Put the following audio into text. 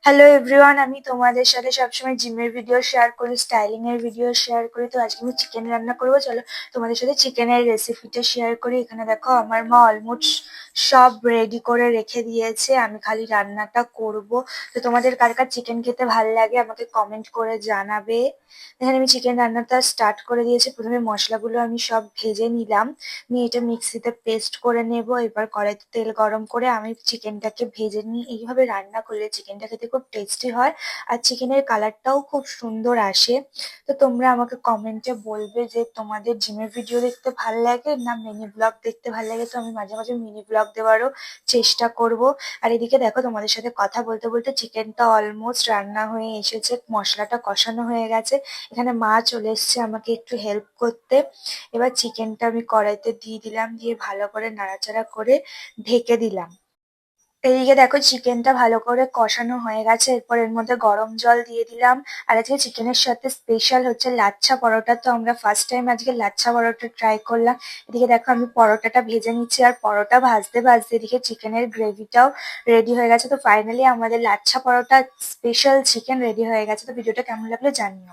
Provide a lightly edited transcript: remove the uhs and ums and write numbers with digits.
Hello everyone, আমি তোমাদের সাথে সবসময় জিমের ভিডিও শেয়ার করি, স্টাইলিং এর ভিডিও শেয়ার করি। তো আজকে আমি চিকেন রান্না করবো। চলো তোমাদের সাথে চিকেনের রেসিপিটা শেয়ার করি। এখানে দেখো আমার মা অলমোস্ট সব রেডি করে রেখে দিয়েছে, আমি খালি রান্নাটা করব। তো তোমাদের কার কার চিকেন খেতে ভালো লাগে আমাকে কমেন্ট করে জানাবে। এখানে আমি চিকেন রান্নাটা স্টার্ট করে দিয়েছি। প্রথমে মশলাগুলো আমি সব ভেজে নিলাম, নিয়ে এটা মিক্সিতে পেস্ট করে নেব। এবার কড়াইতে তেল গরম করে আমি চিকেনটাকে ভেজে নিই। এইভাবে রান্না করলে চিকেনটা খেতে খুব টেস্টি হয়, আর চিকেনের কালারটাও খুব সুন্দর আসে। তো তোমরা আমাকে কমেন্টে বলবে যে তোমাদের জিমের ভিডিও দেখতে ভাল লাগে না মিনি ব্লগ দেখতে ভাল লাগে। তো আমি মাঝে মাঝে মিনি ব্লগ দেওয়ারও চেষ্টা করব। আর এদিকে দেখো তোমাদের সাথে কথা বলতে বলতে চিকেনটা অলমোস্ট রান্না হয়ে এসেছে, মশলাটা কষানো হয়ে গেছে। এখানে মা চলে এসছে আমাকে একটু হেল্প করতে। এবার চিকেনটা আমি কড়াইতে দিয়ে দিলাম, দিয়ে ভালো করে নাড়াচাড়া করে ঢেকে দিলাম। এদিকে দেখো চিকেনটা ভালো করে কষানো হয়ে গেছে। এরপর এর মধ্যে গরম জল দিয়ে দিলাম। আর আজকে চিকেনের সাথে স্পেশাল হচ্ছে লাচ্ছা পরোটা। তো আমরা ফার্স্ট টাইম আজকে লাচ্ছা পরোটা ট্রাই করলাম। এদিকে দেখো আমি পরোটাটা ভেজে নিচ্ছি, আর পরোটা ভাজতে ভাজতে এদিকে চিকেনের গ্রেভিটাও রেডি হয়ে গেছে। তো ফাইনালি আমাদের lachha paratha special chicken ready হয়ে গেছে। তো ভিডিওটা কেমন লাগলো জানিও।